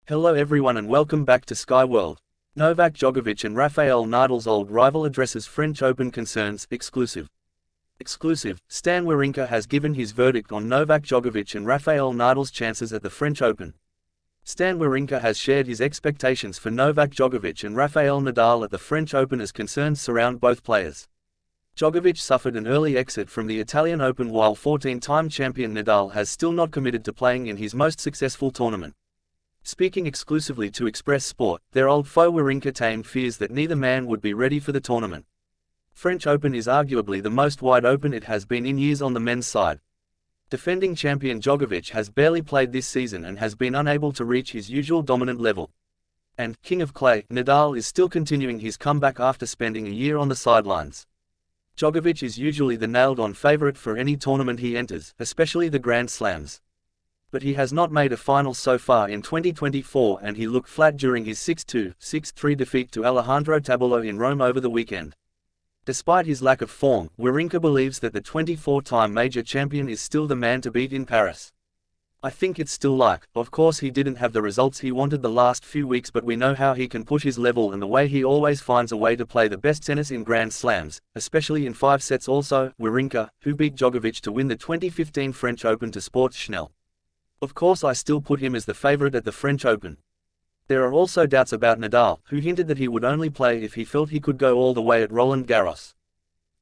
Hello everyone and welcome back to Sky World. Novak Djokovic and Rafael Nadal's old rival addresses French Open concerns. Exclusive. Stan Wawrinka has given his verdict on Novak Djokovic and Rafael Nadal's chances at the French Open. Stan Wawrinka has shared his expectations for Novak Djokovic and Rafael Nadal at the French Open as concerns surround both players. Djokovic suffered an early exit from the Italian Open while 14-time champion Nadal has still not committed to playing in his most successful tournament. Speaking exclusively to Express Sport, their old foe Wawrinka tamed fears that neither man would be ready for the tournament. French Open is arguably the most wide open it has been in years on the men's side. Defending champion Djokovic has barely played this season and has been unable to reach his usual dominant level. And, King of Clay, Nadal is still continuing his comeback after spending a year on the sidelines. Djokovic is usually the nailed-on favorite for any tournament he enters, especially the Grand Slams. But he has not made a final so far in 2024 and he looked flat during his 6-2, 6-3 defeat to Alejandro Tabilo in Rome over the weekend. Despite his lack of form, Wawrinka believes that the 24-time major champion is still the man to beat in Paris. I think it's still like, of course he didn't have the results he wanted the last few weeks, but we know how he can push his level and the way he always finds a way to play the best tennis in Grand Slams, especially in 5 sets. Also, Wawrinka, who beat Djokovic to win the 2015 French Open to Sports Schnell. Of course I still put him as the favorite at the French Open. There are also doubts about Nadal, who hinted that he would only play if he felt he could go all the way at Roland Garros.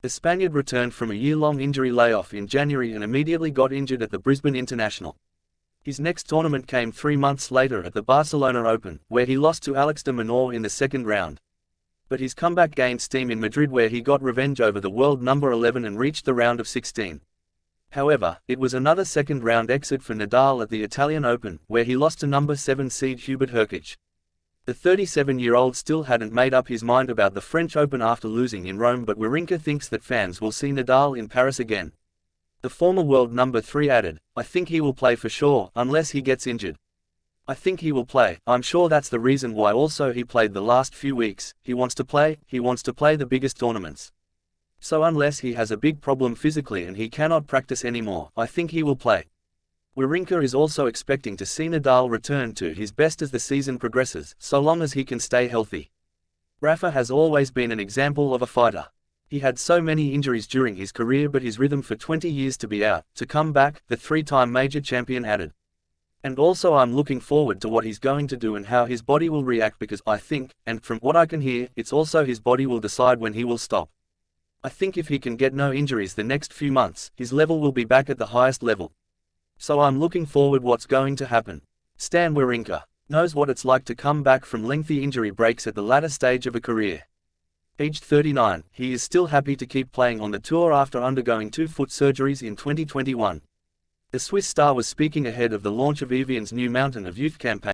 The Spaniard returned from a year-long injury layoff in January and immediately got injured at the Brisbane International. His next tournament came 3 months later at the Barcelona Open, where he lost to Alex de Minaur in the second round. But his comeback gained steam in Madrid, where he got revenge over the world number 11 and reached the round of 16. However, it was another second-round exit for Nadal at the Italian Open, where he lost to number 7 seed Hubert Hurkacz. The 37-year-old still hadn't made up his mind about the French Open after losing in Rome, but Wawrinka thinks that fans will see Nadal in Paris again. The former world number 3 added, "I think he will play for sure, unless he gets injured. I think he will play. I'm sure that's the reason why also he played the last few weeks. He wants to play the biggest tournaments. So unless he has a big problem physically and he cannot practice anymore, I think he will play." Wawrinka is also expecting to see Nadal return to his best as the season progresses, so long as he can stay healthy. Rafa has always been an example of a fighter. He had so many injuries during his career, but his rhythm for 20 years to be out, to come back, the 3-time major champion added. And also I'm looking forward to what he's going to do and how his body will react, because I think, and from what I can hear, it's also his body will decide when he will stop. I think if he can get no injuries the next few months, his level will be back at the highest level. So I'm looking forward what's going to happen. Stan Wawrinka knows what it's like to come back from lengthy injury breaks at the latter stage of a career. Aged 39, he is still happy to keep playing on the tour after undergoing 2 foot surgeries in 2021. The Swiss star was speaking ahead of the launch of Evian's new Mountain of Youth campaign.